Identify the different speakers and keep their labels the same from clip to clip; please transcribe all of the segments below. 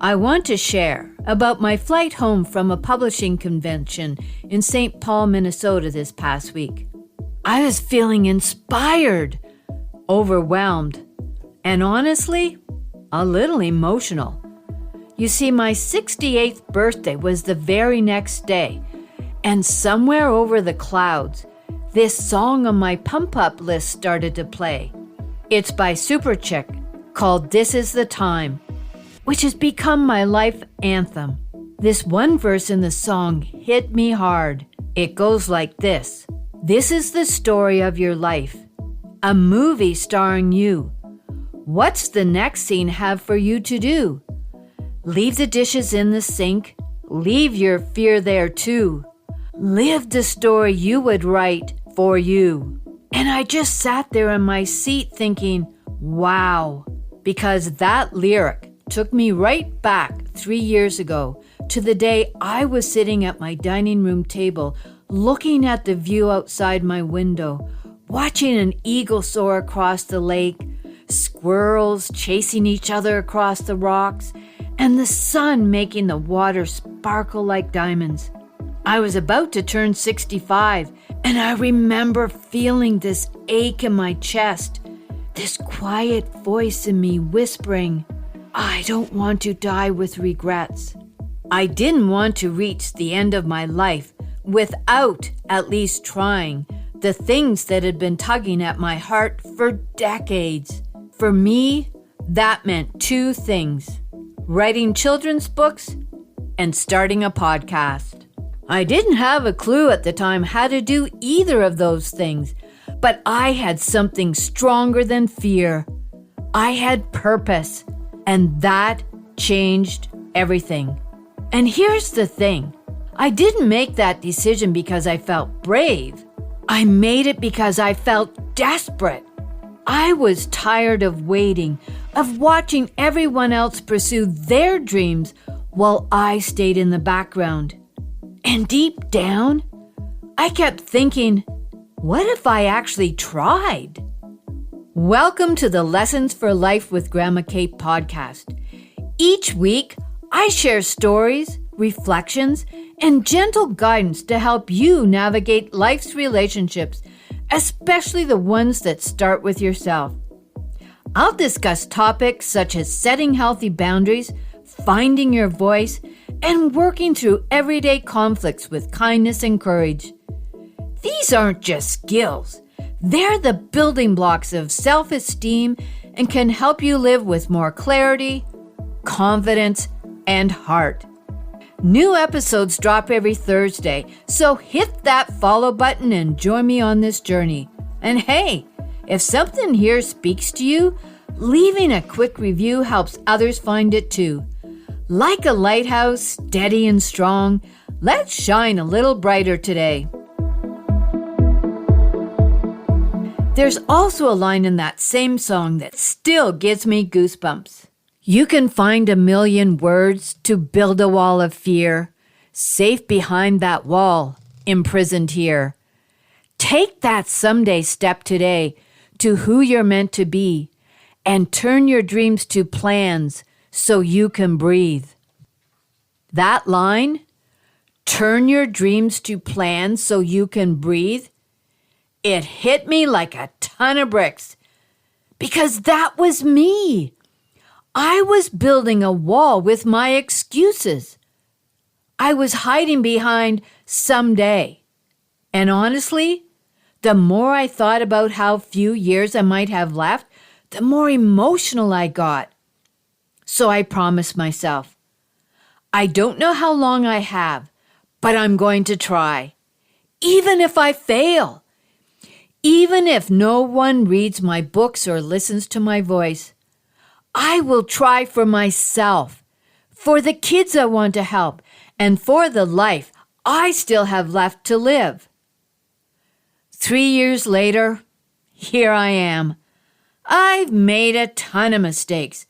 Speaker 1: I want to share about my flight home from a publishing convention in St. Paul, Minnesota this past week. I was feeling inspired, overwhelmed, and honestly, a little emotional. You see, my 68th birthday was the very next day, and somewhere over the clouds, this song on my pump-up list started to play. It's by Superchick, called "This Is the Time," which has become my life anthem. This one verse in the song hit me hard. It goes like this: "This is the story of your life, a movie starring you. What's the next scene have for you to do? Leave the dishes in the sink, leave your fear there too. Live the story you would write for you." And I just sat there in my seat thinking, wow, because that lyric took me right back 3 years ago to the day I was sitting at my dining room table, looking at the view outside my window, watching an eagle soar across the lake, squirrels chasing each other across the rocks, and the sun making the water sparkle like diamonds. I was about to turn 65, and I remember feeling this ache in my chest, this quiet voice in me whispering, I don't want to die with regrets. I didn't want to reach the end of my life without at least trying the things that had been tugging at my heart for decades. For me, that meant two things: writing children's books and starting a podcast. I didn't have a clue at the time how to do either of those things, but I had something stronger than fear. I had purpose, and that changed everything. And here's the thing. I didn't make that decision because I felt brave. I made it because I felt desperate. I was tired of waiting, of watching everyone else pursue their dreams while I stayed in the background. And deep down, I kept thinking, what if I actually tried? Welcome to the Lessons for Life with Grandma Kate podcast. Each week, I share stories, reflections, and gentle guidance to help you navigate life's relationships, especially the ones that start with yourself. I'll discuss topics such as setting healthy boundaries, finding your voice, and working through everyday conflicts with kindness and courage. These aren't just skills. They're the building blocks of self-esteem and can help you live with more clarity, confidence, and heart. New episodes drop every Thursday, so hit that follow button and join me on this journey. And hey, if something here speaks to you, leaving a quick review helps others find it too. Like a lighthouse, steady and strong, let's shine a little brighter today. There's also a line in that same song that still gives me goosebumps. You can find a million words to build a wall of fear, safe behind that wall, imprisoned here. Take that someday step today to who you're meant to be, and turn your dreams to plans so you can breathe. That line, turn your dreams to plans so you can breathe, it hit me like a ton of bricks, because that was me. I was building a wall with my excuses. I was hiding behind someday. And honestly, the more I thought about how few years I might have left, the more emotional I got. So I promised myself, I don't know how long I have, but I'm going to try. Even if I fail. Even if no one reads my books or listens to my voice, I will try for myself, for the kids I want to help, and for the life I still have left to live. 3 years later, here I am. I've made a ton of mistakes.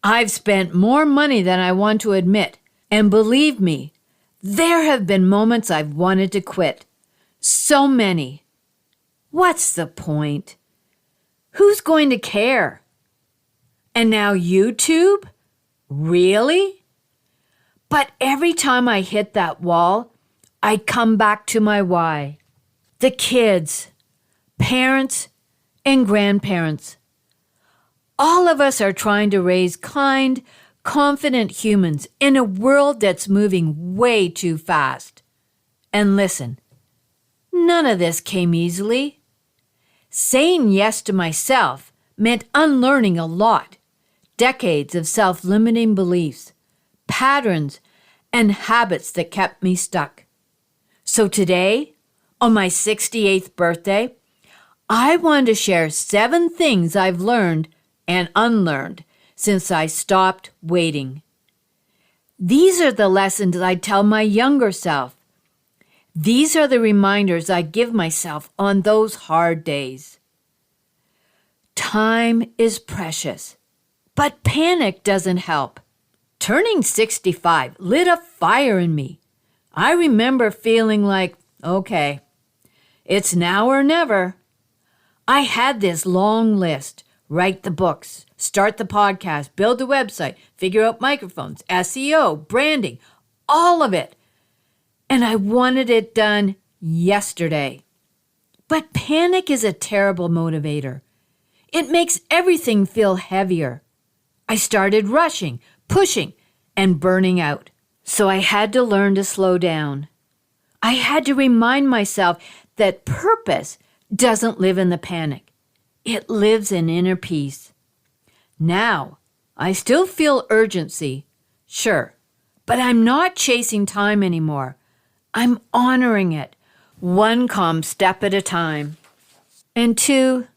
Speaker 1: I've spent more money than I want to admit, and believe me, there have been moments I've wanted to quit. So many. What's the point? Who's going to care? And now YouTube? Really? But every time I hit that wall, I'd come back to my why. The kids, parents, and grandparents. All of us are trying to raise kind, confident humans in a world that's moving way too fast. And listen, none of this came easily. Saying yes to myself meant unlearning a lot. Decades of self-limiting beliefs, patterns, and habits that kept me stuck. So today, on my 68th birthday, I wanted to share 7 things I've learned and unlearned since I stopped waiting. These are the lessons I tell my younger self. These are the reminders I give myself on those hard days. Time is precious, but panic doesn't help. Turning 65 lit a fire in me. I remember feeling like, okay, it's now or never. I had this long list: write the books, start the podcast, build the website, figure out microphones, SEO, branding, all of it. And I wanted it done yesterday. But panic is a terrible motivator. It makes everything feel heavier. I started rushing, pushing, and burning out. So I had to learn to slow down. I had to remind myself that purpose doesn't live in the panic. It lives in inner peace. Now, I still feel urgency, sure, but I'm not chasing time anymore. I'm honoring it, one calm step at a time. And 2,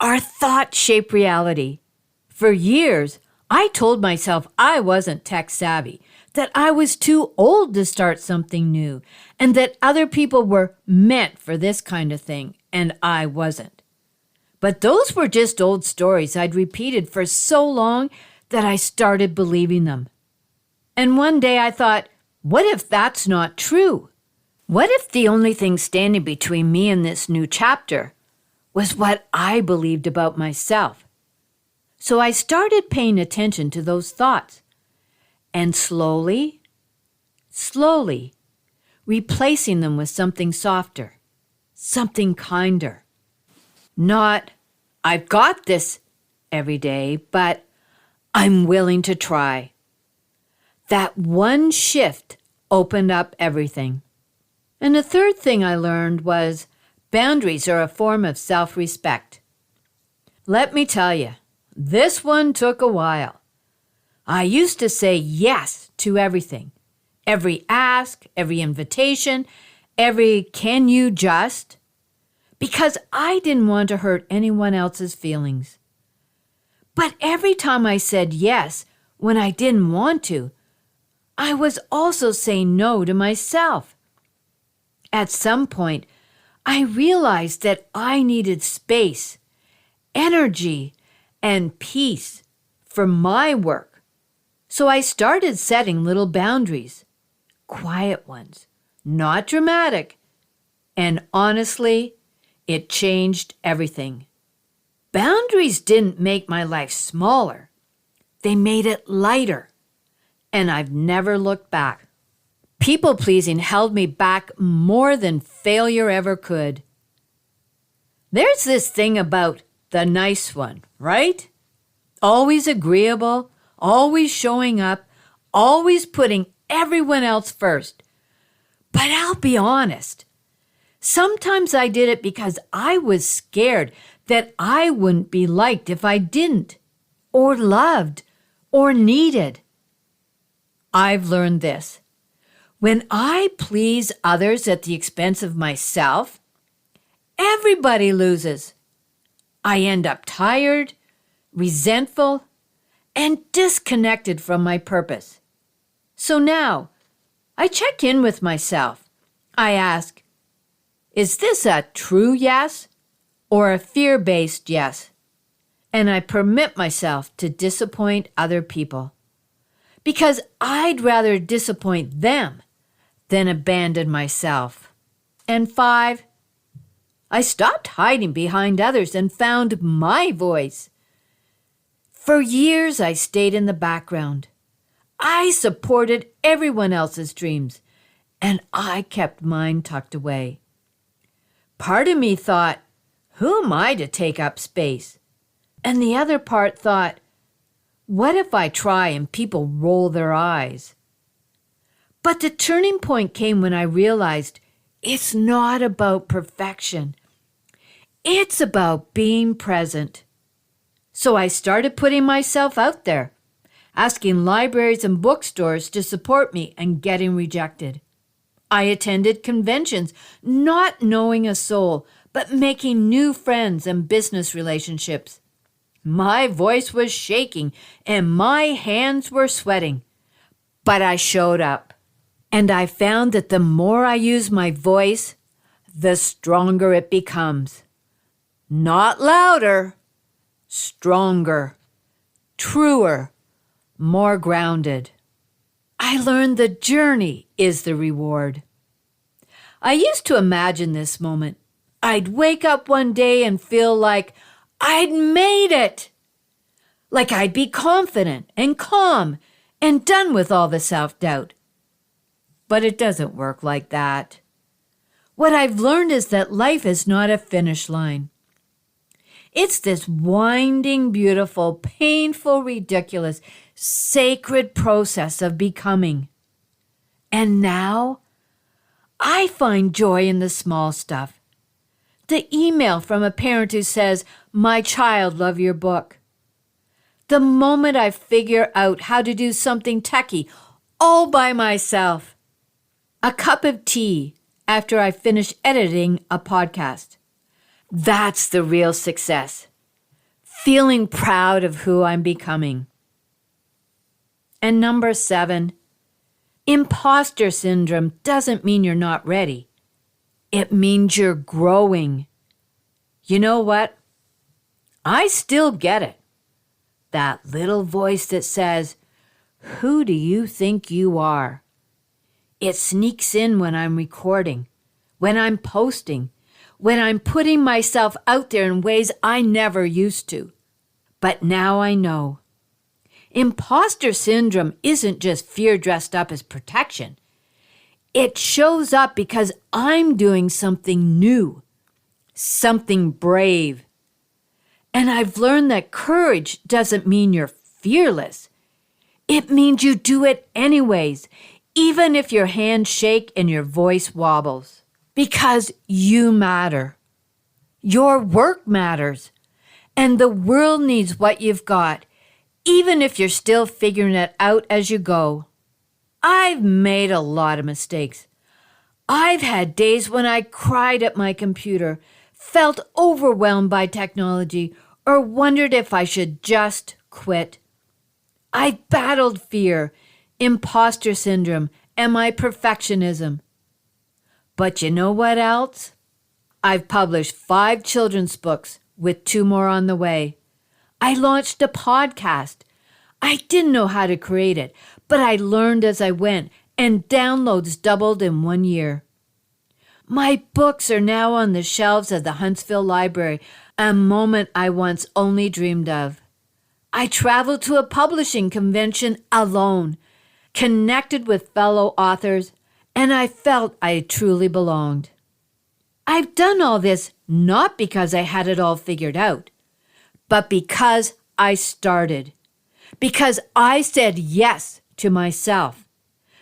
Speaker 1: our thoughts shape reality. For years, I told myself I wasn't tech savvy, that I was too old to start something new, and that other people were meant for this kind of thing, and I wasn't. But those were just old stories I'd repeated for so long that I started believing them. And one day I thought, what if that's not true? What if the only thing standing between me and this new chapter was what I believed about myself? So I started paying attention to those thoughts and slowly, replacing them with something softer, something kinder. Not, I've got this every day, but I'm willing to try. That one shift opened up everything. And the third thing I learned was boundaries are a form of self-respect. Let me tell you, this one took a while. I used to say yes to everything. Every ask, every invitation, every can you just, because I didn't want to hurt anyone else's feelings. But every time I said yes when I didn't want to, I was also saying no to myself. At some point, I realized that I needed space, energy, and peace for my work. So I started setting little boundaries, quiet ones, not dramatic. And honestly, it changed everything. Boundaries didn't make my life smaller. They made it lighter. And I've never looked back. People-pleasing held me back more than failure ever could. There's this thing about the nice one, right? Always agreeable, always showing up, always putting everyone else first. But I'll be honest. Sometimes I did it because I was scared that I wouldn't be liked if I didn't, or loved, or needed. I've learned this. When I please others at the expense of myself, everybody loses. I end up tired, resentful, and disconnected from my purpose. So now, I check in with myself. I ask, is this a true yes or a fear-based yes? And I permit myself to disappoint other people, because I'd rather disappoint them than abandon myself. And 5, I stopped hiding behind others and found my voice. For years, I stayed in the background. I supported everyone else's dreams, and I kept mine tucked away. Part of me thought, who am I to take up space? And the other part thought, what if I try and people roll their eyes? But the turning point came when I realized it's not about perfection. It's about being present. So I started putting myself out there, asking libraries and bookstores to support me and getting rejected. I attended conventions, not knowing a soul, but making new friends and business relationships. My voice was shaking and my hands were sweating, but I showed up. And I found that the more I use my voice, the stronger it becomes. Not louder, stronger, truer, more grounded. I learned the journey is the reward. I used to imagine this moment. I'd wake up one day and feel like I'd made it. Like I'd be confident and calm and done with all the self-doubt. But it doesn't work like that. What I've learned is that life is not a finish line. It's this winding, beautiful, painful, ridiculous, sacred process of becoming. And now, I find joy in the small stuff. The email from a parent who says, "My child, love your book." The moment I figure out how to do something techie all by myself. A cup of tea after I finish editing a podcast. That's the real success. Feeling proud of who I'm becoming. And number 7, imposter syndrome doesn't mean you're not ready. It means you're growing. You know what? I still get it. That little voice that says, "Who do you think you are?" It sneaks in when I'm recording, when I'm posting, when I'm putting myself out there in ways I never used to. But now I know. Imposter syndrome isn't just fear dressed up as protection. It shows up because I'm doing something new, something brave. And I've learned that courage doesn't mean you're fearless. It means you do it anyways, even if your hands shake and your voice wobbles. Because you matter. Your work matters. And the world needs what you've got, even if you're still figuring it out as you go. I've made a lot of mistakes. I've had days when I cried at my computer, felt overwhelmed by technology, or wondered if I should just quit. I battled fear, imposter syndrome, and my perfectionism. But you know what else? I've published 5 children's books with 2 more on the way. I launched a podcast. I didn't know how to create it, but I learned as I went, and downloads doubled in 1 year. My books are now on the shelves of the Huntsville Library, a moment I once only dreamed of. I traveled to a publishing convention alone, connected with fellow authors, and I felt I truly belonged. I've done all this not because I had it all figured out, but because I started, because I said yes to myself,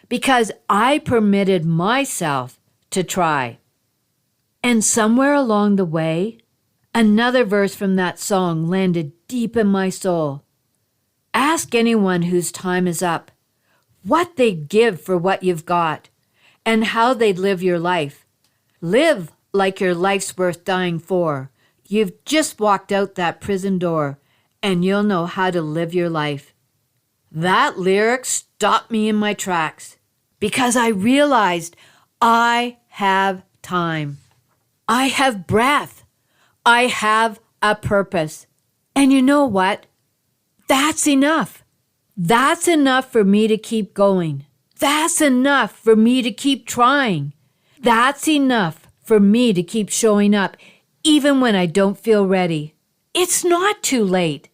Speaker 1: because I permitted myself to try. And somewhere along the way, another verse from that song landed deep in my soul. Ask anyone whose time is up what they'd give for what you've got and how they'd live your life. Live like your life's worth dying for. You've just walked out that prison door and you'll know how to live your life. That lyric stopped me in my tracks because I realized I have time. I have breath. I have a purpose. And you know what? That's enough. That's enough for me to keep going. That's enough for me to keep trying. That's enough for me to keep showing up, even when I don't feel ready. It's not too late.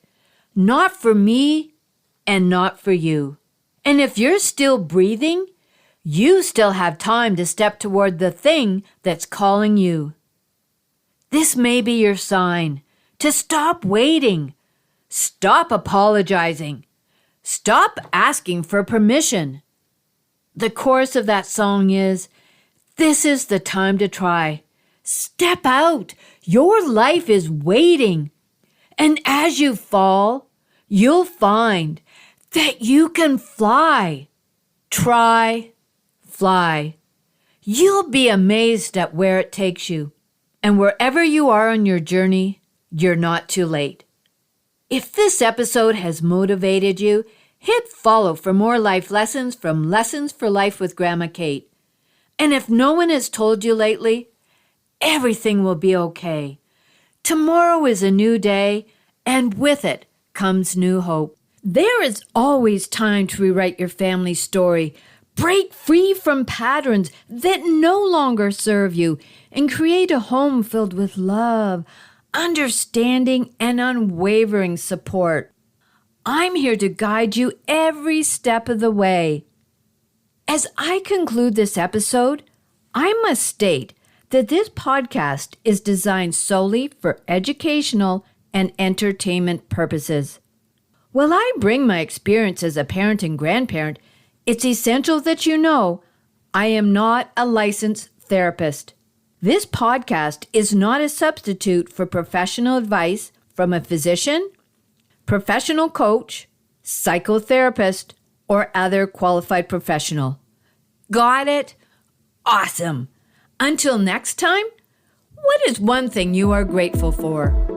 Speaker 1: Not for me and not for you. And if you're still breathing, you still have time to step toward the thing that's calling you. This may be your sign to stop waiting, stop apologizing, stop asking for permission. The chorus of that song is, "This is the time to try. Step out. Your life is waiting. And as you fall, you'll find that you can fly. Try, fly. You'll be amazed at where it takes you. And wherever you are on your journey, you're not too late." If this episode has motivated you, hit follow for more life lessons from Lessons for Life with Grandma Kate. And if no one has told you lately, everything will be okay. Tomorrow is a new day, and with it comes new hope. There is always time to rewrite your family story, break free from patterns that no longer serve you, and create a home filled with love, understanding, and unwavering support. I'm here to guide you every step of the way. As I conclude this episode, I must state that this podcast is designed solely for educational and entertainment purposes. While I bring my experience as a parent and grandparent, it's essential that you know I am not a licensed therapist. This podcast is not a substitute for professional advice from a physician, professional coach, psychotherapist, or other qualified professional. Got it? Awesome. Until next time, what is one thing you are grateful for?